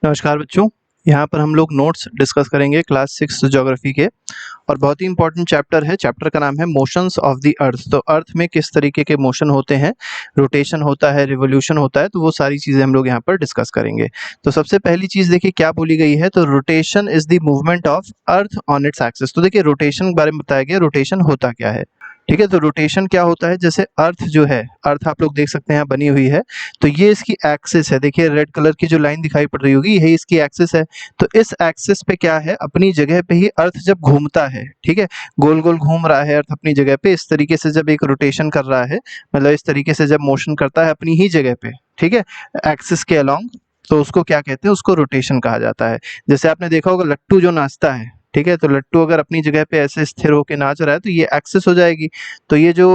नमस्कार बच्चों। यहाँ पर हम लोग नोट्स डिस्कस करेंगे क्लास 6 ज्योग्राफी के और बहुत ही इंपॉर्टेंट चैप्टर है। चैप्टर का नाम है मोशंस ऑफ द अर्थ। तो अर्थ में किस तरीके के मोशन होते हैं, रोटेशन होता है, रिवोल्यूशन होता है, तो वो सारी चीज़ें हम लोग यहाँ पर डिस्कस करेंगे। तो सबसे पहली चीज़ देखिए क्या बोली गई है, तो rotation is the movement of earth on its axis. तो देखिए रोटेशन के बारे में बताया गया, रोटेशन होता क्या है। ठीक है, तो रोटेशन क्या होता है, जैसे अर्थ जो है, अर्थ आप लोग देख सकते हैं यहाँ बनी हुई है, तो ये इसकी एक्सिस है। देखिए रेड कलर की जो लाइन दिखाई पड़ रही होगी, यही इसकी एक्सिस है। तो इस एक्सिस पे क्या है, अपनी जगह पे ही अर्थ जब घूमता है, ठीक है, गोल गोल घूम रहा है अर्थ अपनी जगह पे, इस तरीके से जब एक रोटेशन कर रहा है, मतलब इस तरीके से जब मोशन करता है अपनी ही जगह पे, ठीक है, एक्सिस के अलोंग, तो उसको क्या कहते हैं, उसको रोटेशन कहा जाता है। जैसे आपने देखा होगा लट्टू जो नाचता है, ठीक है, तो लट्टू अगर अपनी जगह पे ऐसे स्थिर होकर नाच रहा है तो ये एक्सिस हो जाएगी। तो ये जो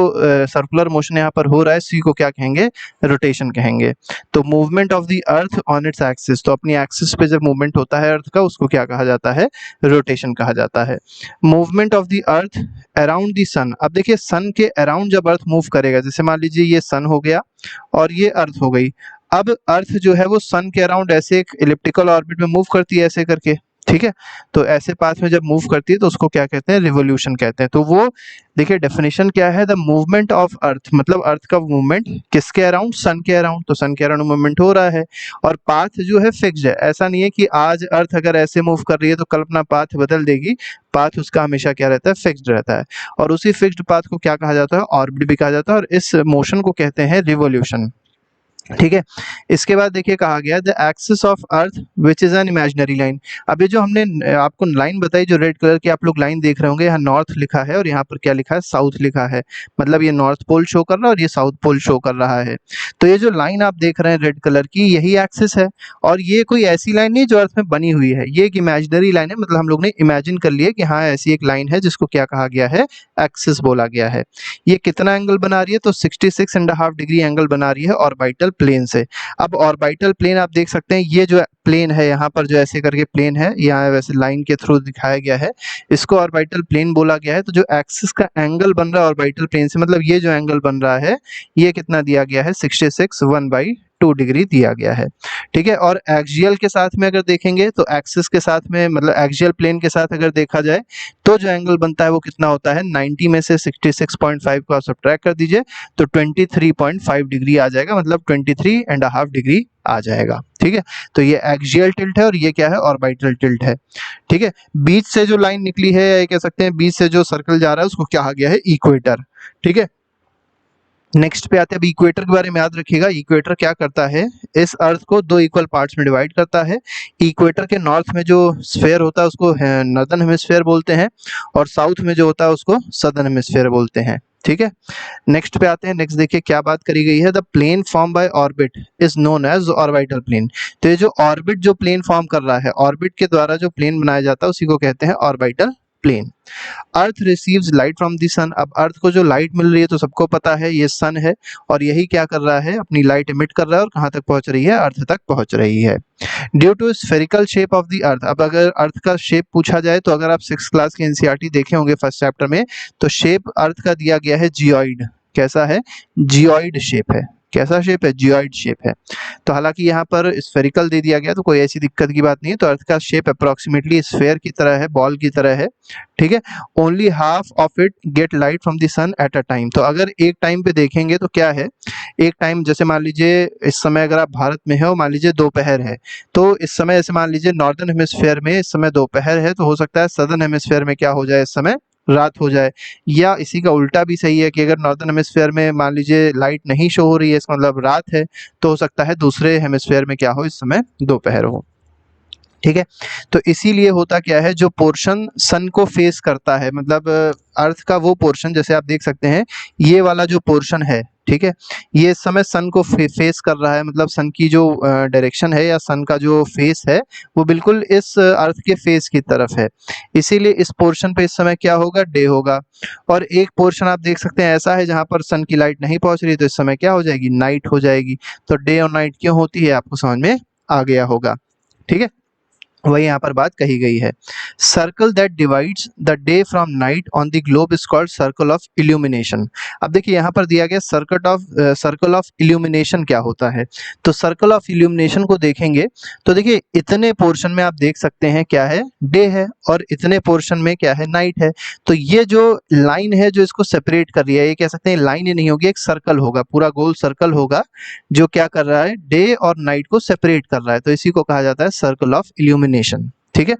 सर्कुलर मोशन यहाँ पर हो रहा है, इसी को क्या कहेंगे, रोटेशन कहेंगे। तो movement of the earth on its axis, तो अपनी एक्सिस पे जब मूवमेंट होता है अर्थ का, उसको क्या कहा जाता है, रोटेशन कहा जाता है। Movement of the earth around the sun, अब देखिए सन के अराउंड जब अर्थ मूव करेगा, जैसे मान लीजिए ये सन हो गया और ये अर्थ हो गई, अब अर्थ जो है वो सन के अराउंड ऐसे एक इलिप्टिकल ऑर्बिट में मूव करती है ऐसे करके, ठीक है। तो ऐसे पाथ में जब मूव करती है तो उसको क्या कहते हैं, रिवोल्यूशन कहते हैं। तो वो देखिए डेफिनेशन क्या है, द मूवमेंट ऑफ अर्थ, मतलब अर्थ का मूवमेंट किसके अराउंड, सन के अराउंड। तो सन के अराउंड मूवमेंट हो रहा है और पाथ जो है फिक्स्ड है। ऐसा नहीं है कि आज अर्थ अगर ऐसे मूव कर रही है तो कल अपना पाथ बदल देगी, पाथ उसका हमेशा क्या रहता है, फिक्स्ड रहता है। और उसी फिक्स्ड पाथ को क्या कहा जाता है, ऑर्बिट भी कहा जाता है, और इस मोशन को कहते हैं रिवोल्यूशन, ठीक है। इसके बाद देखिए कहा गया the axis of earth which is an imaginary line. अब ये जो हमने आपको लाइन बताई, जो रेड कलर की आप लोग लाइन देख रहे होंगे, यहाँ नॉर्थ लिखा है और यहाँ पर क्या लिखा है, साउथ लिखा है। मतलब ये नॉर्थ पोल शो कर रहा है और ये साउथ पोल शो कर रहा है। तो ये जो लाइन आप देख रहे हैं रेड कलर की, यही एक्सिस है। और ये कोई ऐसी लाइन नहीं जो अर्थ में बनी हुई है, ये एक इमेजिनरी लाइन है। मतलब हम लोग ने इमेजिन कर लिया कि हाँ ऐसी एक लाइन है जिसको क्या कहा गया है, एक्सिस बोला गया है। ये कितना एंगल बना रही है, तो 66.5 डिग्री एंगल बना रही है ऑर्बिटल प्लेन से। अब ऑर्बिटल प्लेन आप देख सकते हैं, ये जो प्लेन है यहाँ पर जो ऐसे करके प्लेन है, यहाँ वैसे लाइन के थ्रू दिखाया गया है, इसको ऑर्बिटल प्लेन बोला गया है। तो जो एक्सिस का एंगल बन रहा है ऑर्बिटल प्लेन से, मतलब ये जो एंगल बन रहा है, ये कितना दिया गया है, 66 डिग्री दिया गया है, ठीक है। और एक्सियल के साथ में अगर देखेंगे तो एक्सिस के साथ में, मतलब एक्सियल प्लेन के साथ अगर देखा जाए तो जो एंगल बनता है वो कितना होता है, 90 में से 66.5 को आप सब्ट्रैक्ट कर दीजिए तो 23.5 डिग्री आ जाएगा, मतलब 23.5 डिग्री आ जाएगा, ठीक है। तो ये एक्सियल टिल्ट है और ये क्या है, ऑर्बिटल टिल्ट है, ठीक है। बीच से जो लाइन निकली है, या कह सकते हैं बीच से जो सर्कल जा रहा है, उसको क्या कहा गया है, इक्वेटर, ठीक है। नेक्स्ट पे आते हैं, अब इक्वेटर के बारे में याद रखिएगा। इक्वेटर क्या करता है, इस अर्थ को दो इक्वल पार्ट्स में डिवाइड करता है। इक्वेटर के नॉर्थ में जो स्फीयर होता है उसको नॉर्दर्न हेमिस्फीयर बोलते हैं, और साउथ में जो होता है उसको सदर्न हेमिस्फीयर बोलते हैं, ठीक है। नेक्स्ट पे आते हैं। नेक्स्ट देखिए क्या बात करी गई है, the plane form by orbit is known as orbital plane. तो ये जो ऑर्बिट जो प्लेन फॉर्म कर रहा है, ऑर्बिट के द्वारा जो प्लेन बनाया जाता है उसी को कहते हैं orbital plane. Earth receives light from the sun, अब अर्थ को जो लाइट मिल रही है तो सबको पता है ये सन है, और यही क्या कर रहा है, अपनी लाइट एमिट कर रहा है और कहाँ तक पहुंच रही है, अर्थ तक पहुंच रही है। Due to spherical shape of the earth, अब अगर अर्थ का शेप पूछा जाए तो अगर आप 6th क्लास के एनसीईआरटी देखे होंगे फर्स्ट चैप्टर में, तो शेप अर्थ का दिया गया है जियोइड। कैसा है, जियोइड शेप है। कैसा शेप है, जियोइड शेप है। तो हालांकि यहाँ पर स्फेरिकल दे दिया गया तो कोई ऐसी दिक्कत की बात नहीं है। तो अर्थ का शेप अप्रोक्सीमेटली स्फेयर की तरह है, बॉल की तरह है, ठीक है। Only half of it get light from the sun at a time, तो अगर एक टाइम पे देखेंगे तो क्या है, एक टाइम जैसे मान लीजिए इस समय अगर आप भारत में हो, मान लीजिए दोपहर है, तो इस समय ऐसे मान लीजिए नॉर्दर्न हेमिस्फीयर में इस समय दोपहर है, तो हो सकता है सदर्न हेमिस्फीयर में क्या हो जाए, इस समय रात हो जाए। या इसी का उल्टा भी सही है कि अगर नॉर्दर्न हेमिस्फीयर में मान लीजिए लाइट नहीं शो हो रही है, इसका मतलब रात है, तो हो सकता है दूसरे हेमिस्फीयर में क्या हो, इस समय दोपहर हो, ठीक है। तो इसीलिए होता क्या है, जो पोर्शन सन को फेस करता है, मतलब अर्थ का वो पोर्शन, जैसे आप देख सकते हैं ये वाला जो पोर्शन है, ठीक है, ये इस समय सन को फेस कर रहा है, मतलब सन की जो डायरेक्शन है या सन का जो फेस है वो बिल्कुल इस अर्थ के फेस की तरफ है। इसीलिए इस पोर्शन पे इस समय क्या होगा, डे होगा। और एक पोर्शन आप देख सकते हैं ऐसा है जहाँ पर सन की लाइट नहीं पहुंच रही, तो इस समय क्या हो जाएगी, नाइट हो जाएगी। तो डे और नाइट क्यों होती है आपको समझ में आ गया होगा, ठीक है। वही यहाँ पर बात कही गई है। Circle that divides the day from night on the globe is called circle of illumination. अब देखिए यहाँ पर दिया गया सर्कल ऑफ इल्यूमिनेशन क्या होता है। तो सर्कल ऑफ इल्यूमिनेशन को देखेंगे तो देखिए इतने पोर्शन में आप देख सकते हैं क्या है, डे है, और इतने पोर्शन में क्या है, नाइट है। तो ये जो लाइन है जो इसको सेपरेट कर रही है, ये कह सकते हैं लाइन ही नहीं होगी, एक सर्कल होगा, पूरा गोल सर्कल होगा जो क्या कर रहा है, डे और नाइट को सेपरेट कर रहा है। तो इसी को कहा जाता है सर्कल ऑफ इल्यूमिनेशन। ठीक है।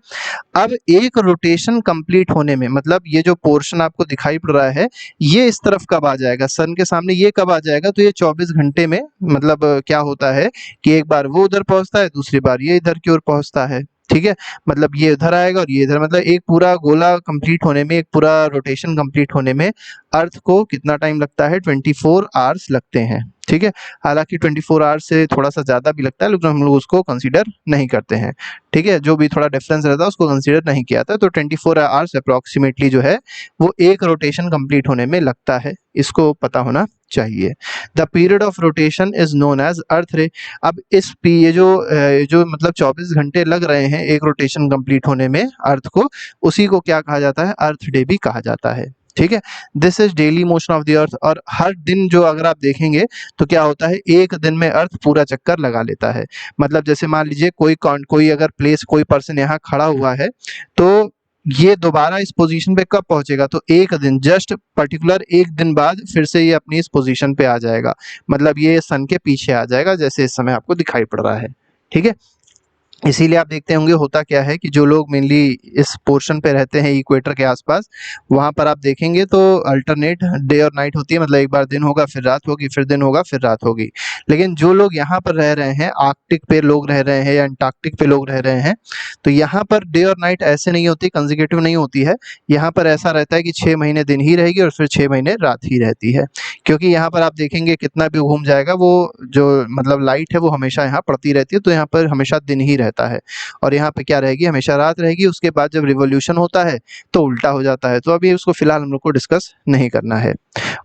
अब एक रोटेशन कंप्लीट होने में, मतलब ये जो पोर्शन आपको दिखाई पड़ रहा है ये इस तरफ कब आ जाएगा, सन के सामने ये कब आ जाएगा, तो ये 24 घंटे में, मतलब क्या होता है कि एक बार वो उधर पहुंचता है, दूसरी बार ये इधर की ओर पहुंचता है। ठीक है, मतलब ये इधर आएगा और ये इधर, मतलब एक पूरा गोला कंप्लीट होने में, एक पूरा रोटेशन कंप्लीट होने में अर्थ को कितना टाइम लगता है, 24 आवर्स लगते हैं। ठीक है, हालांकि 24 आवर्स से थोड़ा सा ज़्यादा भी लगता है, लेकिन हम लोग उसको कंसीडर नहीं करते हैं। ठीक है, जो भी थोड़ा डिफरेंस रहता है उसको कंसीडर नहीं किया था। तो 24 आवर्स अप्रॉक्सीमेटली जो है वो एक रोटेशन कंप्लीट होने में लगता है, इसको पता होना चाहिए। The period of rotation is known as earth day. अब ये जो मतलब 24 घंटे लग रहे हैं एक रोटेशन कंप्लीट होने में अर्थ को, उसी को क्या कहा जाता है, अर्थ डे भी कहा जाता है। ठीक है, this is daily motion of the अर्थ। और हर दिन जो अगर आप देखेंगे तो क्या होता है, एक दिन में अर्थ पूरा चक्कर लगा लेता है। मतलब जैसे मान लीजिए कोई अगर प्लेस, कोई पर्सन यहाँ खड़ा हुआ है, तो ये दोबारा इस पोजीशन पे कब पहुंचेगा, तो एक दिन, जस्ट पर्टिकुलर एक दिन बाद फिर से ये अपनी इस पोजीशन पे आ जाएगा। मतलब ये सन के पीछे आ जाएगा, जैसे इस समय आपको दिखाई पड़ रहा है। ठीक है, इसीलिए आप देखते होंगे होता क्या है कि जो लोग मेनली इस पोर्शन पे रहते हैं इक्वेटर के आसपास, वहाँ पर आप देखेंगे तो अल्टरनेट डे और नाइट होती है। मतलब एक बार दिन होगा, फिर रात होगी, फिर दिन होगा, फिर रात होगी। लेकिन जो लोग यहाँ पर रह रहे हैं, आर्कटिक पे लोग रह रहे हैं या अंटार्कटिक पे लोग रह रहे हैं, तो यहाँ पर डे और नाइट ऐसे नहीं होती, कंसेक्यूटिव नहीं होती है। यहाँ पर ऐसा रहता है कि 6 महीने दिन ही रहेगी और फिर 6 महीने रात ही रहती है। क्योंकि यहाँ पर आप देखेंगे कितना भी घूम जाएगा, वो जो मतलब लाइट है वो हमेशा यहाँ पड़ती रहती है, तो यहाँ पर हमेशा दिन ही रहता है और यहाँ पे क्या रहेगी, हमेशा रात रहेगी। उसके बाद जब रिवॉल्यूशन होता है तो उल्टा हो जाता है। तो अभी उसको फिलहाल हम लोग को डिस्कस नहीं करना है।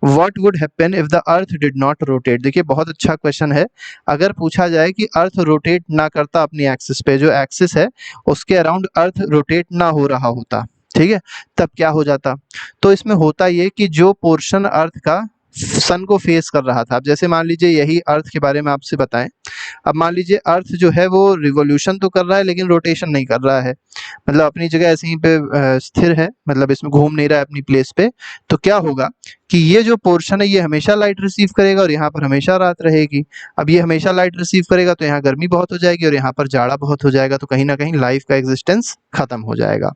What would happen if the earth did not rotate. देखिए बहुत अच्छा क्वेश्चन है। अगर पूछा जाए कि अर्थ रोटेट ना करता अपनी एक्सिस पे, जो एक्सिस है उसके अराउंड अर्थ रोटेट ना हो रहा होता, ठीक है, तब क्या हो जाता। तो इसमें होता ये कि जो पोर्शन अर्थ का सन को फेस कर रहा था, अब जैसे मान लीजिए यही अर्थ के बारे में आपसे बताएं। अब मान लीजिए अर्थ जो है वो रिवॉल्यूशन तो कर रहा है लेकिन रोटेशन नहीं कर रहा है, मतलब अपनी जगह ऐसे ही पे स्थिर है, मतलब इसमें घूम नहीं रहा है अपनी प्लेस पे। तो क्या होगा कि ये जो पोर्शन है ये हमेशा लाइट रिसीव करेगा और यहाँ पर हमेशा रात रहेगी। अब ये हमेशा लाइट रिसीव करेगा तो यहाँ गर्मी बहुत हो जाएगी और यहाँ पर जाड़ा बहुत हो जाएगा, तो कहीं ना कहीं लाइफ का एग्जिस्टेंस खत्म हो जाएगा।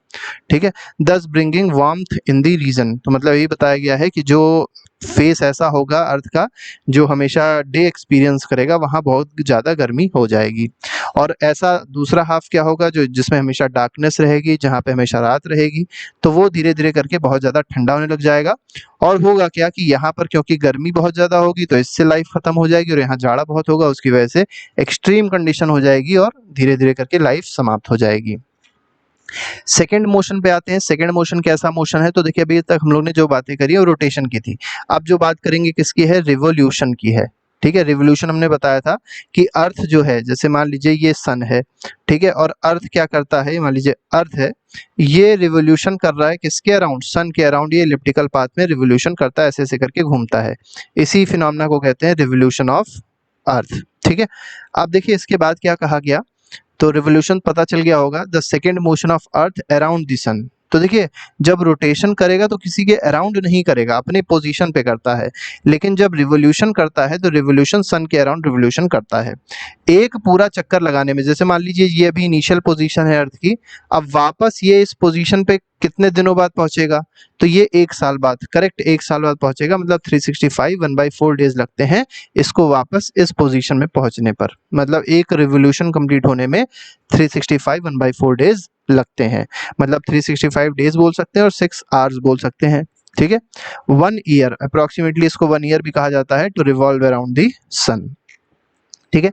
ठीक है, thus bringing warmth in the region. तो मतलब ये बताया गया है कि जो फेस ऐसा होगा अर्थ का जो हमेशा डे एक्सपीरियंस करेगा, वहाँ बहुत ज़्यादा गर्मी हो जाएगी। और ऐसा दूसरा हाफ क्या होगा जो जिसमें हमेशा डार्कनेस रहेगी, जहाँ पे हमेशा रात रहेगी, तो वो धीरे धीरे करके बहुत ज़्यादा ठंडा होने लग जाएगा। और होगा क्या कि यहाँ पर क्योंकि गर्मी बहुत ज़्यादा होगी तो इससे लाइफ खत्म हो जाएगी, और यहाँ जाड़ा बहुत होगा उसकी वजह से एक्सट्रीम कंडीशन हो जाएगी और धीरे धीरे करके लाइफ समाप्त हो जाएगी। सेकंड मोशन पे आते हैं। सेकंड मोशन कैसा मोशन है, तो देखिए अभी तक हम लोग ने जो बातें करी वो रोटेशन की थी। अब जो बात करेंगे किसकी है, रिवॉल्यूशन की है। ठीक है, रिवॉल्यूशन हमने बताया था कि अर्थ जो है, जैसे मान लीजिए ये सन है, ठीक है, और अर्थ क्या करता है, मान लीजिए अर्थ है, ये रिवॉल्यूशन कर रहा है किसके अराउंड, सन के अराउंड। ये इलिप्टिकल पाथ में रिवॉल्यूशन करता है, ऐसे ऐसे करके घूमता है। इसी फिनोमेना को कहते हैं रिवॉल्यूशन ऑफ अर्थ। ठीक है, अब देखिए इसके बाद क्या कहा गया, तो रिवोल्यूशन पता चल गया होगा, the second motion of earth around the sun. तो देखिए जब रोटेशन करेगा तो किसी के अराउंड नहीं करेगा, अपने पोजीशन पे करता है। लेकिन जब रिवोल्यूशन करता है तो रिवोल्यूशन सन के अराउंड रिवोल्यूशन करता है। एक पूरा चक्कर लगाने में, जैसे मान लीजिए ये अभी इनिशियल पोजीशन है अर्थ की, अब वापस ये इस पोजीशन पे कितने दिनों बाद पहुंचेगा, तो ये 1 साल बाद, करेक्ट 1 साल बाद पहुंचेगा। मतलब 365 1/4 डेज लगते हैं इसको वापस इस पोजीशन में पहुंचने पर। मतलब एक रिवोल्यूशन कंप्लीट होने में 365 1/4 डेज लगते हैं। मतलब 365 डेज बोल सकते हैं और 6 आवर्स बोल सकते हैं। ठीक है, 1 ईयर अप्रोक्सीमेटली, इसको 1 ईयर भी कहा जाता है, to revolve around the sun. ठीक है।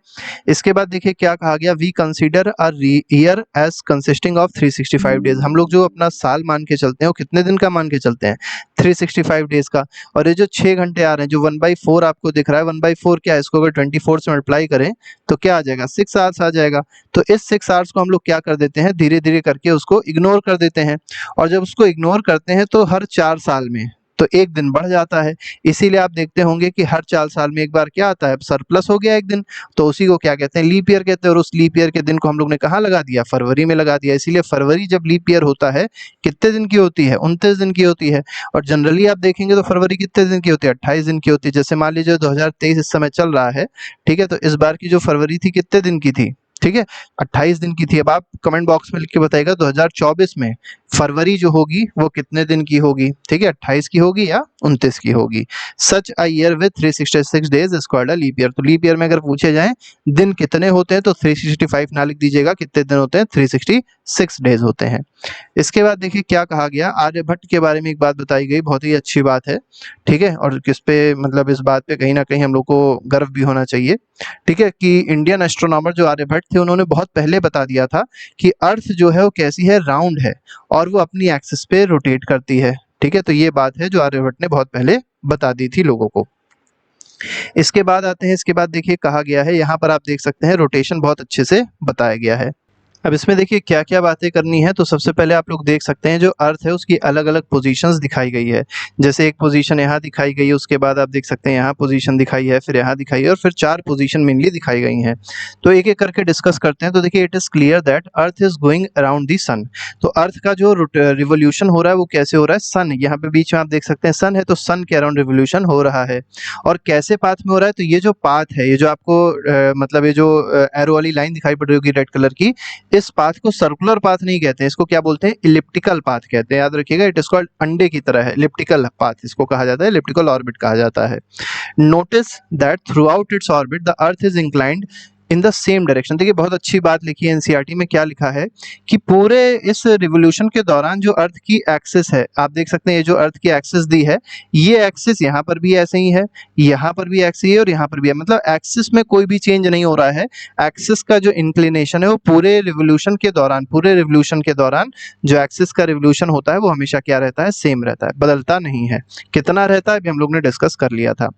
इसके बाद देखिए क्या कहा गया, we consider a year as consisting of 365 days. हम लोग जो अपना साल मान के चलते हैं वो कितने दिन का मान के चलते हैं, 365 डेज का। और ये जो 6 घंटे आ रहे हैं, जो 1/4 आपको दिख रहा है, 1/4 क्या है, इसको अगर 24 से मल्टीप्लाई करें तो क्या आ जाएगा, 6 आवर्स आ जाएगा। तो इस 6 आवर्स को हम लोग क्या कर देते हैं, धीरे धीरे करके उसको इग्नोर कर देते हैं। और जब उसको इग्नोर करते हैं तो हर 4 साल में तो एक दिन बढ़ जाता है। इसीलिए आप देखते होंगे कि हर 4 साल में एक बार क्या आता है, सरप्लस हो गया एक दिन, तो उसी को क्या कहते हैं, लीप ईयर कहते हैं। और उस लीप ईयर के दिन को हम लोग ने कहाँ लगा दिया, फरवरी में लगा दिया। इसीलिए फरवरी जब लीप ईयर होता है कितने दिन की होती है, 29 दिन की होती है। और जनरली आप देखेंगे तो फरवरी कितने दिन की होती है, 28 दिन की होती है। जैसे मान लीजिए 2023 इस समय चल रहा है, ठीक है, तो इस बार की जो फरवरी थी कितने दिन की थी, ठीक है, 28 दिन की थी। अब आप कमेंट बॉक्स में लिख के बताइएगा 2024 में फरवरी जो होगी वो कितने दिन की होगी, ठीक है, 28 की होगी या 29 की होगी। Such a year with 366 days is called a leap year. तो लीप ईयर में अगर पूछे जाएं दिन कितने होते हैं तो 365 ना लिख दीजिएगा, कितने दिन होते हैं, 366 डेज होते हैं। इसके बाद देखिए क्या कहा गया, आर्यभट्ट के बारे में एक बात बताई गई, बहुत ही अच्छी बात है, ठीक है। और किस पे, मतलब इस बात पे कहीं ना कहीं हम लोग को गर्व भी होना चाहिए, ठीक है, कि इंडियन एस्ट्रोनॉमर जो आर्यभट्ट थे उन्होंने बहुत पहले बता दिया था कि अर्थ जो है वो कैसी है, राउंड है और वो अपनी एक्सिस पे रोटेट करती है, ठीक है। तो ये बात है जो आर्यभट्ट ने बहुत पहले बता दी थी लोगों को। इसके बाद आते हैं, इसके बाद देखिए कहा गया है, यहाँ पर आप देख सकते हैं रोटेशन बहुत अच्छे से बताया गया है। अब इसमें देखिए क्या क्या बातें करनी है। तो सबसे पहले आप लोग देख सकते हैं जो अर्थ है उसकी अलग अलग पोजीशंस दिखाई गई है। जैसे एक पोजीशन यहाँ दिखाई गई है, उसके बाद आप देख सकते हैं यहाँ पोजीशन दिखाई है, फिर यहाँ दिखाई है, और फिर 4 पोजीशन मेनली दिखाई गई हैं। तो एक एक करके डिस्कस करते हैं। तो देखिए it is clear that earth is going around the sun. तो अर्थ का जो रिवोल्यूशन हो रहा है वो कैसे हो रहा है, सन, यहाँ पे बीच में आप देख सकते हैं सन है, तो सन के अराउंड रिवोल्यूशन हो रहा है। और कैसे पाथ में हो रहा है, तो ये जो पाथ है, ये जो आपको मतलब ये जो एरो वाली लाइन दिखाई पड़ रही होगी रेड कलर की, इस पाथ को सर्कुलर पाथ नहीं कहते हैं, इसको क्या बोलते हैं, इलिप्टिकल पाथ कहते हैं। याद रखिएगा, इट इज कॉल्ड अंडे की तरह है, इलिप्टिकल पाथ इसको कहा जाता है, इलिप्टिकल ऑर्बिट कहा जाता है। Notice that through out its orbit the earth is inclined in the same direction. देखिए बहुत अच्छी बात लिखी है एनसीईआरटी में, क्या लिखा है कि पूरे इस रिवोल्यूशन के दौरान जो अर्थ की एक्सिस है, आप देख सकते हैं ये जो अर्थ की एक्सिस दी है, ये एक्सिस यहाँ पर भी ऐसे ही है, यहाँ पर भी एक्सिस है और यहाँ पर भी है, मतलब एक्सिस में कोई भी चेंज नहीं हो रहा है। एक्सिस का जो इंक्लिनेशन है वो पूरे रिवोल्यूशन के दौरान, पूरे रिवोल्यूशन के दौरान जो एक्सिस का रिवोल्यूशन होता है वो हमेशा क्या रहता है, सेम रहता है, बदलता नहीं है। कितना रहता है अभी हम लोग ने डिस्कस कर लिया था।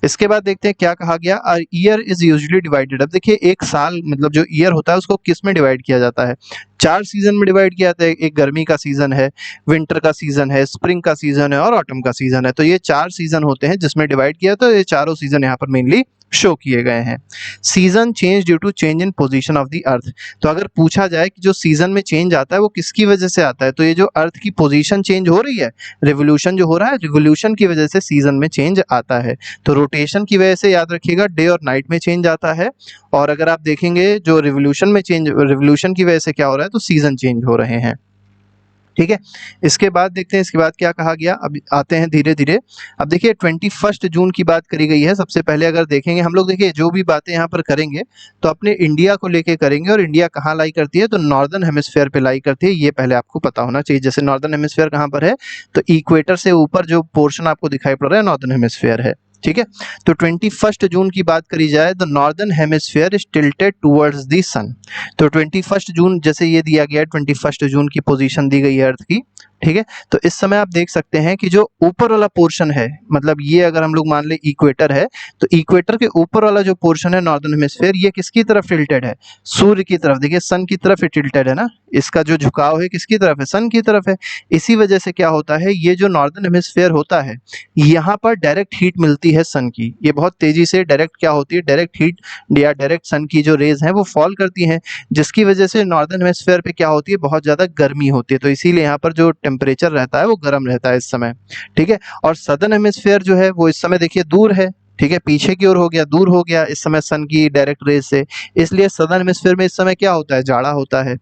इसके बाद देखते हैं क्या कहा गया, a year is usually divided. अब देखिए एक साल मतलब जो ईयर होता है उसको किस में डिवाइड किया जाता है, 4 सीजन में डिवाइड किया जाता है। एक गर्मी का सीजन है, विंटर का सीजन है, स्प्रिंग का सीजन है और ऑटम का सीजन है। तो ये 4 सीजन होते हैं जिसमें डिवाइड किया, तो ये चारों सीजन यहाँ पर मेनली शो किए गए हैं। Season change due to change in position of the earth. तो अगर पूछा जाए कि जो सीजन में चेंज आता है वो किसकी वजह से आता है, तो ये जो अर्थ की पोजीशन चेंज हो रही है, रिवोल्यूशन जो हो रहा है, रिवोल्यूशन की वजह से सीजन में चेंज आता है। तो रोटेशन की वजह से याद रखिएगा डे और नाइट में चेंज आता है। और अगर आप देखेंगे जो रिवोल्यूशन में चेंज, रिवोल्यूशन की वजह से क्या हो रहा है, तो सीजन चेंज हो रहे हैं, ठीक है। इसके बाद देखते हैं, इसके बाद क्या कहा गया, अब आते हैं धीरे धीरे। अब देखिए 21 जून की बात करी गई है। सबसे पहले अगर देखेंगे हम लोग, देखिए जो भी बातें यहाँ पर करेंगे तो अपने इंडिया को लेके करेंगे, और इंडिया कहाँ लाई करती है, तो नॉर्दर्न हेमिस्फेयर पे लाई करती है, ये पहले आपको पता होना चाहिए। जैसे नॉर्दर्न हेमिस्फेयर कहाँ पर है, तो इक्वेटर से ऊपर जो पोर्शन आपको दिखाई पड़ रहा है नॉर्दर्न हेमिस्फेयर है, ठीक है। तो 21 जून की बात करी जाए, the northern hemisphere is tilted towards the sun. तो 21 जून जैसे ये दिया गया है, 21 जून की पोजीशन दी गई है अर्थ की, ठीक है। तो इस समय आप देख सकते हैं कि जो ऊपर वाला पोर्शन है, मतलब ये अगर हम लोग मान ले इक्वेटर है, तो इक्वेटर के ऊपर वाला जो पोर्शन है नॉर्दर्न हेमिस्फेयर, ये किसकी तरफ टिल्टेड है, सूर्य की तरफ। देखिए सन की तरफ टिल्टेड है ना, इसका जो झुकाव है किसकी तरफ है, सन की तरफ है। इसी वजह से क्या होता है, ये जो नॉर्दर्न हेमिस्फेयर होता है, यहाँ पर डायरेक्ट हीट मिलती है सन की, ये बहुत तेजी से डायरेक्ट क्या होती है, डायरेक्ट हीट या डायरेक्ट सन की जो रेज हैं वो फॉल करती हैं, जिसकी वजह से नॉर्दर्न हेमिस्फेयर पे क्या होती है, बहुत ज़्यादा गर्मी होती है। तो इसीलिए यहाँ पर जो टेम्परेचर रहता है वो गर्म रहता है इस समय, ठीक है। और सदर्न हेमिस्फेयर जो है वो इस समय देखिए दूर है, ठीक है, पीछे की ओर हो गया, दूर हो गया इस समय सन की डायरेक्ट रेज से, इसलिए सदर्न हेमिस्फेयर में इस समय क्या होता है, जाड़ा होता है,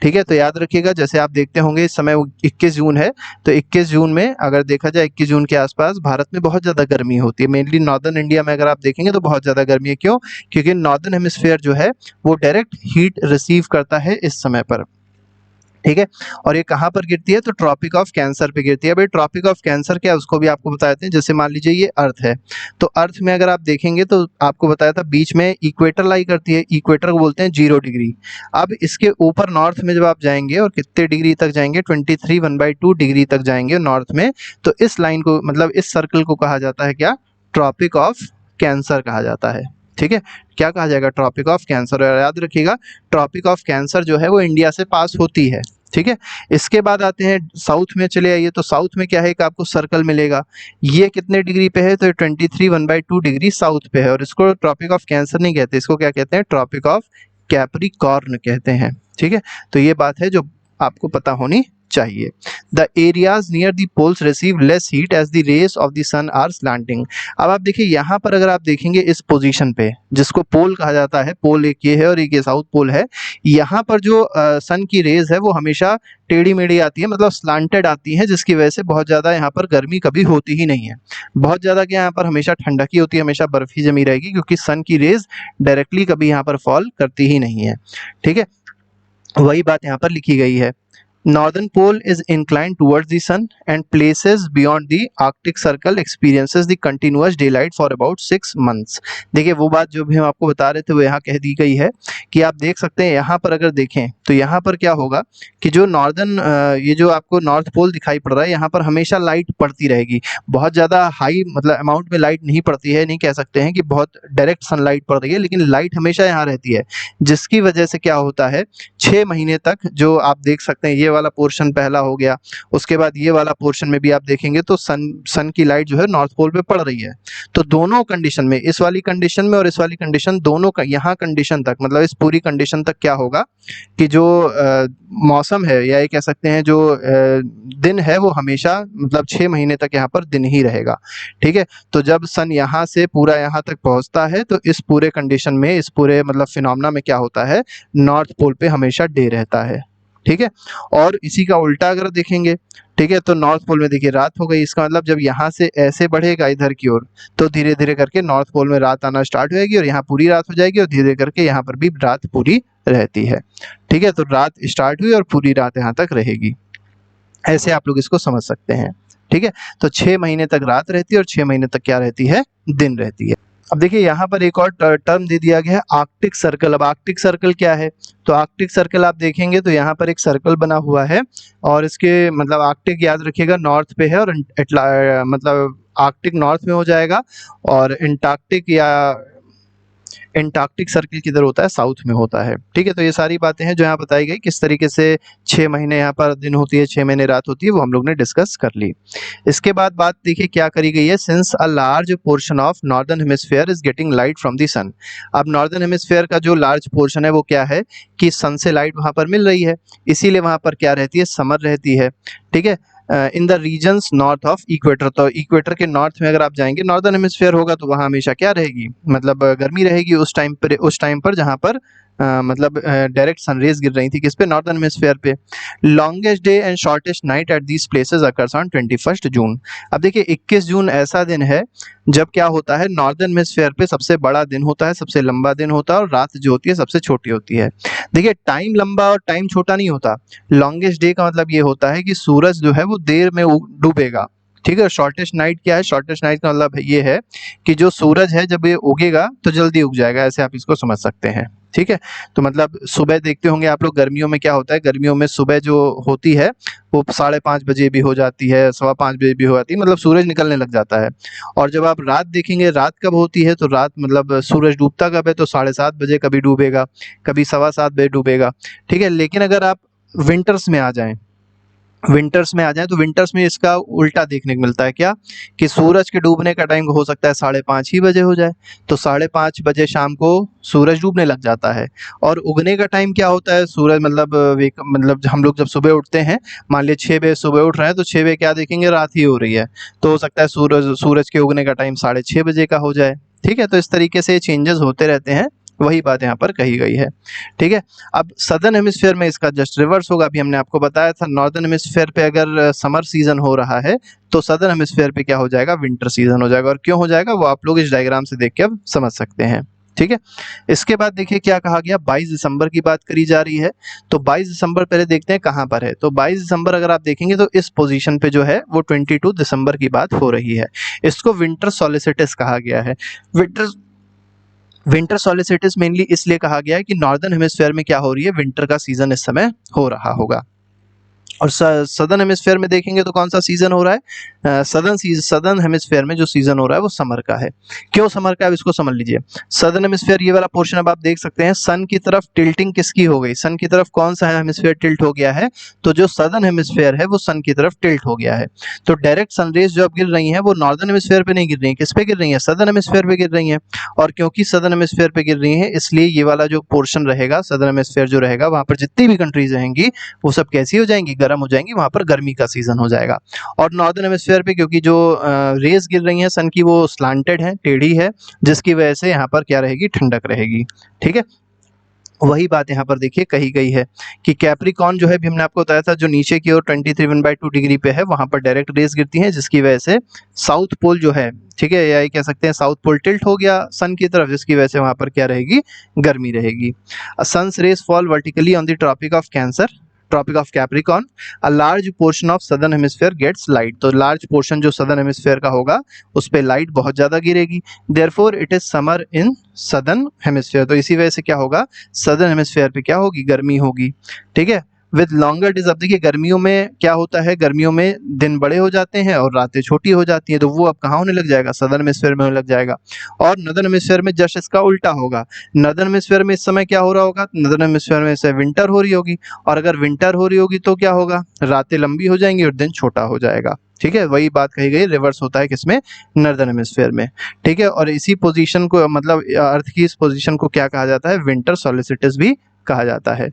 ठीक है। तो याद रखिएगा, जैसे आप देखते होंगे इस समय 21 जून है, तो 21 जून में अगर देखा जाए 21 जून के आसपास भारत में बहुत ज़्यादा गर्मी होती है, मेनली नॉर्दर्न इंडिया में अगर आप देखेंगे तो बहुत ज़्यादा गर्मी है। क्यों, क्योंकि नॉर्दर्न हेमिस्फेयर जो है वो डायरेक्ट हीट रिसीव करता है इस समय पर, ठीक है। और ये कहाँ पर गिरती है, तो ट्रॉपिक ऑफ कैंसर पे गिरती है। भाई ट्रॉपिक ऑफ कैंसर क्या है उसको भी आपको बता देते हैं। जैसे मान लीजिए ये अर्थ है, तो अर्थ में अगर आप देखेंगे तो आपको बताया था बीच में इक्वेटर लाई करती है, इक्वेटर को बोलते हैं 0 डिग्री। अब इसके ऊपर नॉर्थ में जब आप जाएंगे और कितने डिग्री तक जाएंगे, 23 डिग्री तक जाएंगे नॉर्थ में, तो इस लाइन को मतलब इस सर्कल को कहा जाता है क्या, ट्रॉपिक ऑफ कैंसर कहा जाता है। ठीक है, क्या कहा जाएगा, ट्रॉपिक ऑफ कैंसर। और याद रखिएगा ट्रॉपिक ऑफ कैंसर जो है वो इंडिया से पास होती है। ठीक है, इसके बाद आते हैं साउथ में, चले आइए। तो साउथ में क्या है कि आपको सर्कल मिलेगा, ये कितने डिग्री पे है, तो 23 डिग्री साउथ पे है। और इसको ट्रॉपिक ऑफ कैंसर नहीं कहते, इसको क्या कहते हैं, ट्रॉपिक ऑफ कैप्रिकॉर्न कहते हैं। ठीक है, तो ये बात है जो आपको पता होनी चाहिए। The areas near the poles receive less heat as the rays of the sun are slanting. अब आप देखिए यहाँ पर अगर आप देखेंगे इस पोजीशन पे, जिसको पोल कहा जाता है, पोल एक ये है और एक ये साउथ पोल है, यहाँ पर जो सन की रेज है वो हमेशा टेढ़ी मेढ़ी आती है, मतलब स्लांटेड आती है, जिसकी वजह से बहुत ज़्यादा यहाँ पर गर्मी कभी होती ही नहीं है। बहुत ज़्यादा क्या यहाँ पर हमेशा ठंडक ही होती है, हमेशा बर्फ ही जमी रहेगी, क्योंकि सन की रेज डायरेक्टली कभी यहाँ पर फॉल करती ही नहीं है। ठीक है, वही बात यहाँ पर लिखी गई है। Northern pole is inclined towards the sun and places beyond the Arctic Circle experiences the continuous daylight for about 6 months। देखिए वो बात जो भी हम आपको बता रहे थे वो यहाँ कह दी गई है कि आप देख सकते हैं यहाँ पर अगर देखें तो यहाँ पर क्या होगा कि जो नॉर्दर्न ये जो आपको नॉर्थ पोल दिखाई पड़ रहा है यहाँ पर हमेशा लाइट पड़ती रहेगी। बहुत ज़्यादा हाई मतलब अमाउंट में लाइट नहीं पड़ती है, नहीं कह सकते हैं कि बहुत डायरेक्ट सनलाइट पड़ रही है, लेकिन लाइट हमेशा यहाँ रहती है, जिसकी वजह से क्या होता है 6 महीने तक, जो आप देख सकते हैं ये वाला पोर्शन पहला हो गया, उसके बाद ये वाला पोर्शन में भी आप देखेंगे तो सन की लाइट जो है नॉर्थ पोल पे पड़ रही है। तो दोनों कंडीशन में, इस वाली कंडीशन में और इस वाली कंडीशन, दोनों का यहाँ कंडीशन तक, मतलब इस पूरी कंडीशन तक क्या होगा कि जो मौसम है या ये कह सकते हैं जो दिन है वो हमेशा मतलब 6 महीने तक यहाँ पर दिन ही रहेगा। ठीक है, तो जब सन यहाँ से पूरा यहाँ तक पहुँचता है तो इस पूरे कंडीशन में, इस पूरे मतलब फिनोमेना में क्या होता है, नॉर्थ पोल पे हमेशा डे रहता है। ठीक है, और इसी का उल्टा अगर देखेंगे, ठीक है, तो नॉर्थ पोल में देखिए रात हो गई, इसका मतलब जब यहाँ से ऐसे बढ़ेगा इधर की ओर तो धीरे धीरे करके नॉर्थ पोल में रात आना स्टार्ट होगी और यहाँ पूरी रात हो जाएगी और धीरे करके यहाँ पर भी रात पूरी रहती है। ठीक है, तो रात स्टार्ट हुई और पूरी रात यहाँ तक रहेगी, ऐसे आप लोग इसको समझ सकते हैं। ठीक है, तो 6 महीने तक रात रहती है और 6 महीने तक क्या रहती है, दिन रहती है। अब देखिए यहाँ पर एक और टर्म दे दिया गया है, आर्कटिक सर्कल। अब आर्कटिक सर्कल क्या है, तो आर्कटिक सर्कल आप देखेंगे तो यहाँ पर एक सर्कल बना हुआ है और इसके मतलब आर्कटिक याद रखिएगा नॉर्थ पे है और मतलब आर्कटिक नॉर्थ में हो जाएगा और एंटार्क्टिक सर्कल किधर होता है, साउथ में होता है। ठीक है, तो ये सारी बातें हैं जो यहाँ बताई गई, किस तरीके से 6 महीने यहाँ पर दिन होती है, 6 महीने रात होती है, वो हम लोग ने डिस्कस कर ली। इसके बाद बात देखिए क्या करी गई है, since a large portion of northern hemisphere is getting light from the sun. अब नॉर्दर्न हेमिस्फीयर का जो लार्ज पोर्शन है वो क्या है कि सन से लाइट वहाँ पर मिल रही है, इसीलिए वहाँ पर क्या रहती है, समर रहती है। ठीक है, in the regions north of equator, तो इक्वेटर के नॉर्थ में अगर आप जाएंगे, नॉर्दर्न हेमिस्फीयर होगा तो वहाँ हमेशा क्या रहेगी, मतलब गर्मी रहेगी उस टाइम पर जहाँ पर मतलब डायरेक्ट सनरेज गिर रही थी किस पे, नॉर्दर्न हेमिस्फीयर पे। Longest day and shortest night at these places occurs on 21 जून। अब देखिए 21 जून ऐसा दिन है जब क्या होता है, नॉर्दर्न हेमिस्फीयर पे सबसे बड़ा दिन होता है, सबसे लंबा दिन होता है और रात जो होती है सबसे छोटी होती है। देखिए टाइम लंबा और टाइम छोटा नहीं होता, लॉन्गेस्ट डे का मतलब ये होता है कि सूरज जो है वो देर में डूबेगा। ठीक है, शॉर्टेस्ट नाइट क्या है, शॉर्टेस्ट नाइट का मतलब ये है कि जो सूरज है जब ये उगेगा तो जल्दी उग जाएगा, ऐसे आप इसको समझ सकते हैं। ठीक है, तो मतलब सुबह देखते होंगे आप लोग, गर्मियों में क्या होता है, गर्मियों में सुबह जो होती है वो 5:30 बजे भी हो जाती है, 5:15 बजे भी हो जाती है, मतलब सूरज निकलने लग जाता है। और जब आप रात देखेंगे, रात कब होती है, तो रात मतलब सूरज डूबता कब है, तो 7:30 बजे कभी डूबेगा, कभी 7:15 बजे डूबेगा। ठीक है, लेकिन अगर आप विंटर्स में आ जाएं, तो विंटर्स में इसका उल्टा देखने को मिलता है, क्या कि सूरज के डूबने का टाइम हो सकता है 5:30 ही बजे हो जाए, तो 5:30 बजे शाम को सूरज डूबने लग जाता है। और उगने का टाइम क्या होता है, सूरज मतलब हम लोग जब सुबह उठते हैं, मान लिया 6 बजे सुबह उठ रहे हैं तो 6 बजे क्या देखेंगे, रात ही हो रही है, तो हो सकता है सूरज के उगने का टाइम 6:30 बजे का हो जाए। ठीक है, तो इस तरीके से चेंजेस होते रहते हैं, वही बात यहाँ पर कही गई है। ठीक है, अब सदर्न हेमिस्फीयर में इसका जस्ट रिवर्स होगा। अभी हमने आपको बताया था नॉर्दर्न हेमिस्फीयर पे अगर समर सीजन हो रहा है तो सदर्न हेमिस्फीयर पे क्या हो जाएगा, विंटर सीजन हो जाएगा। और क्यों हो जाएगा वो आप लोग इस डायग्राम से देख के अब समझ सकते हैं। ठीक है। इसके बाद देखिए क्या कहा गया, 22 दिसंबर की बात करी जा रही है। तो 22 दिसंबर पहले देखते हैं कहाँ पर है। तो 22 दिसंबर अगर आप देखेंगे तो इस पोजीशन पे जो है वो 22 दिसंबर की बात हो रही है। इसको विंटर सोलिसिटस कहा गया है। विंटर सोलिसिटस मेनली इसलिए कहा गया है कि नॉर्दर्न हेमिस्फीयर में क्या हो रही है, विंटर का सीजन इस समय हो रहा होगा। और सदर्न हेमिस्फीयर में देखेंगे तो कौन सा सीजन हो रहा है, सदर्न हेमिस्फीयर में जो सीजन हो रहा है वो समर का है। क्यों समर का है, इसको समझ लीजिए। सदर्न हेमिस्फीयर ये वाला पोर्शन अब आप देख सकते हैं, सन की तरफ टिल्टिंग किसकी हो गई, सन की तरफ कौन सा हेमिस्फीयर टिल्ट हो गया है, तो जो सदर्न हेमिस्फीयर है वो सन की तरफ टिल्ट हो गया है। तो डायरेक्ट सनरेज जो अब गिर रही हैं वो नॉर्दर्न हेमिस्फीयर पे नहीं गिर रही हैं, किस पे गिर रही हैं, सदर्न हेमिस्फीयर पे गिर रही हैं। और क्योंकि सदर्न हेमिस्फीयर पे गिर रही हैं इसलिए ये वाला जो पोर्शन रहेगा, सदर्न हेमिस्फीयर जो रहेगा, वहां पर जितनी भी कंट्रीज रहेंगी वो सब कैसी हो जाएंगी, गर्म हो जाएंगी, वहां पर गर्मी का सीजन हो जाएगा। और नॉर्दर्न हेमिस्फीयर पे क्योंकि जो रेज गिर रही हैं सन की वो स्लांटेड है, टेढ़ी है, जिसकी वजह से यहाँ पर क्या रहेगी, ठंडक रहेगी। ठीक है, वही बात यहाँ पर देखिए कही गई है कि कैप्रिकॉर्न जो है भी हमने आपको बताया था, जो नीचे की ओर 23.2 डिग्री पे है, वहां पर डायरेक्ट रेज गिरती हैं, जिसकी वजह से साउथ पोल जो है, ठीक है, या ये कह सकते हैं साउथ पोल टिल्ट हो गया सन की तरफ, जिसकी वजह से वहां पर क्या रहेगी, गर्मी रहेगी। Sun's rays fall vertically on the Tropic of Cancer, Tropic of Capricorn, a large portion of southern hemisphere gets light. तो लार्ज पोर्शन जो सदर्न हेमिस्फीयर का होगा उस पे लाइट बहुत ज्यादा गिरेगी। Therefore it is summer in southern hemisphere. तो इसी वजह से क्या होगा, सदर्न हेमिस्फीयर पे क्या होगी, गर्मी होगी। ठीक है, विद लॉन्गर डेज। अब देखिए गर्मियों में क्या होता है, गर्मियों में दिन बड़े हो जाते हैं और रातें छोटी हो जाती हैं, तो वो अब कहाँ होने लग जाएगा, सदर्न हेमिस्फीयर में होने लग जाएगा। और नदर्न हेमिस्फीयर में जस्ट इसका उल्टा होगा। नदर्न हेमिस्फीयर में इस समय क्या हो रहा होगा, नदर्न हेमिस्फीयर में इस विंटर हो रही होगी, और अगर विंटर हो रही होगी तो क्या होगा, रातें लंबी हो जाएंगी और दिन छोटा हो जाएगा। ठीक है, वही बात कही गई, रिवर्स होता है किसमें, नॉर्दर्न हेमिस्फीयर में। ठीक है, और इसी पोजीशन को मतलब अर्थ की इस पोजीशन को क्या कहा जाता है, विंटर सोलिसिटस भी कहा जाता है।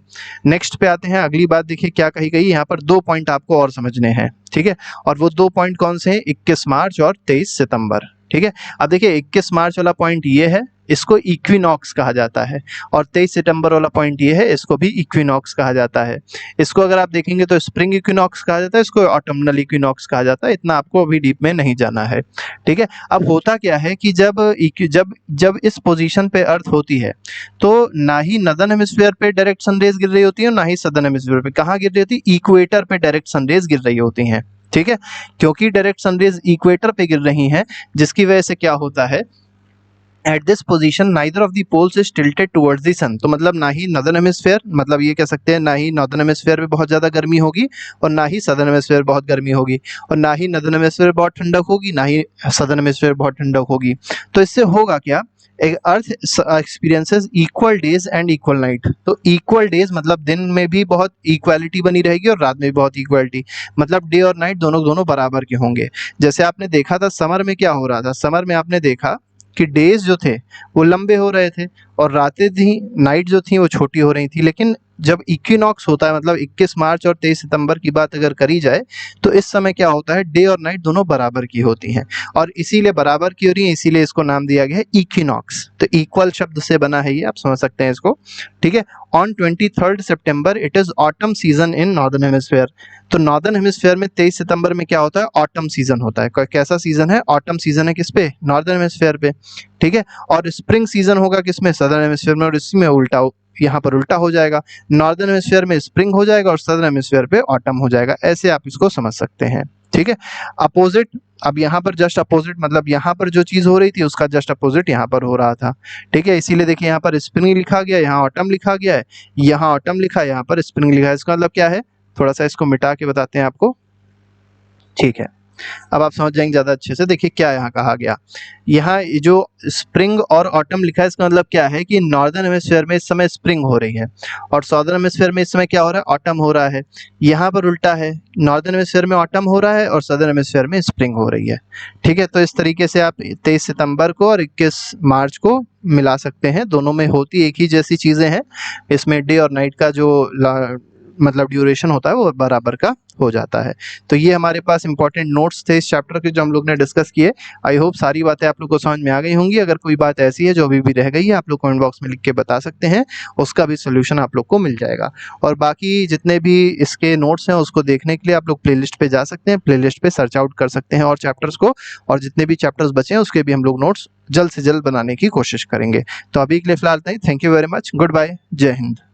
नेक्स्ट पे आते हैं, अगली बात देखिए क्या कही गई, यहाँ पर 2 पॉइंट आपको और समझने हैं। ठीक है, और वो 2 पॉइंट कौन से हैं, 21 मार्च और 23 सितंबर। ठीक है, अब देखिए 21 मार्च वाला पॉइंट ये है, इसको इक्विनॉक्स कहा जाता है, और 23 सितंबर वाला पॉइंट ये है, इसको भी इक्विनॉक्स कहा जाता है। इसको अगर आप देखेंगे तो स्प्रिंग इक्विनॉक्स कहा जाता है, इसको ऑटमनल इक्विनॉक्स कहा जाता है। इतना आपको अभी डीप में नहीं जाना है। ठीक है, अब होता क्या है कि जब इस पोजीशन पे अर्थ होती है तो ना ही नॉर्दर्न हेमिस्फीयर पे डायरेक्ट सनरेज गिर रही होती है, ना ही सदर्न हेमिस्फीयर पे। कहाँ गिर रही होती है, इक्वेटर पे डायरेक्ट सनरेज गिर रही होती हैं। ठीक है, क्योंकि डायरेक्ट सनरेज इक्वेटर पे गिर रही हैं, जिसकी वजह से क्या होता है, at this position neither of the poles is tilted towards the sun. तो मतलब ना ही नॉर्दर्न हेमिस्फीयर, मतलब ये कह सकते हैं ना ही नॉर्दर्न हेमिस्फीयर में बहुत ज़्यादा गर्मी होगी और ना ही सदर्न हेमिस्फीयर बहुत गर्मी होगी, और ना ही नॉर्दर्न हेमिस्फीयर बहुत ठंडक होगी, ना ही सदर्न हेमिस्फीयर बहुत ठंडक होगी। तो इससे होगा क्या, एक earth experiences equal days and equal night. तो इक्वल डेज मतलब दिन में भी बहुत इक्वालिटी बनी रहेगी और रात में भी बहुत इक्वालिटी, मतलब डे और नाइट दोनों बराबर के होंगे। जैसे आपने देखा था समर में क्या हो रहा था, समर में आपने देखा कि डेज जो थे वो लंबे हो रहे थे और रातें थी, नाइट जो थी वो छोटी हो रही थी। लेकिन जब इक्विनॉक्स होता है, मतलब 21 मार्च और 23 सितंबर की बात अगर करी जाए, तो इस समय क्या होता है, डे और नाइट दोनों बराबर की होती हैं, और इसीलिए बराबर की हो रही है, इसीलिए इसको नाम दिया गया है इक्विनॉक्स। तो इक्वल शब्द से बना है ये, आप समझ सकते हैं इसको। ठीक है, on 23 September it is autumn season in northern hemisphere. तो नॉर्दर्न हेमिस्फीयर में 23 सितंबर में क्या होता है, ऑटम सीजन होता है। कैसा सीजन है, ऑटम सीजन है, किस पे, नॉर्दर्न हेमिस्फीयर पे। ठीक है, और स्प्रिंग सीजन होगा किसमें, सदर्न हेमिस्फीयर में, और इसी में उल्टा, यहाँ पर उल्टा हो जाएगा, नॉर्दर्न हेमिस्फीयर में स्प्रिंग हो जाएगा और सदर्न हेमिस्फीयर पे ऑटम हो जाएगा। ऐसे आप इसको समझ सकते हैं। ठीक है, अपोजिट, अब यहाँ पर जस्ट अपोजिट, मतलब यहाँ पर जो चीज हो रही थी उसका जस्ट अपोजिट यहाँ पर हो रहा था। ठीक है, इसीलिए देखिए यहाँ पर स्प्रिंग लिखा गया, यहाँ ऑटम लिखा गया है, यहाँ ऑटम लिखा है, यहाँ पर स्प्रिंग लिखा है। इसका मतलब क्या है, थोड़ा सा इसको मिटा के बताते हैं आपको। ठीक है, अब आप समझ जाएंगे ज्यादा अच्छे से। देखिए क्या यहाँ कहा गया, यहाँ जो स्प्रिंग और ऑटम लिखा है, इसका मतलब क्या है कि नॉर्दर्न हेमिस्फीयर में इस समय स्प्रिंग हो रही है और साउदर्न हेमिस्फीयर में इस समय क्या हो रहा है, ऑटम हो रहा है। यहाँ पर उल्टा है, नॉर्दर्न हेमिस्फीयर में ऑटम हो रहा है और सदर्न हेमिस्फीयर में स्प्रिंग हो रही है। ठीक है, तो इस तरीके से आप 23 सितंबर को और 21 मार्च को मिला सकते हैं, दोनों में होती एक ही जैसी चीजें हैं। इसमें डे और नाइट का जो मतलब ड्यूरेशन होता है वो बराबर का हो जाता है। तो ये हमारे पास इंपॉर्टेंट नोट्स थे इस चैप्टर के जो हम लोग ने डिस्कस किए। आई होप सारी बातें आप लोग को समझ में आ गई होंगी। अगर कोई बात ऐसी है जो अभी भी रह गई है आप लोग कमेंट बॉक्स में लिख के बता सकते हैं, उसका भी सोल्यूशन आप लोग को मिल जाएगा। और बाकी जितने भी इसके नोट्स हैं उसको देखने के लिए आप लोग प्लेलिस्ट पे जा सकते हैं, प्लेलिस्ट पे सर्च आउट कर सकते हैं और चैप्टर्स को, और जितने भी चैप्टर्स बचे हैं उसके भी हम लोग नोट्स जल्द से जल्द बनाने की कोशिश करेंगे। तो अभी के लिए फिलहाल नहीं, thank you very much, goodbye, जय हिंद।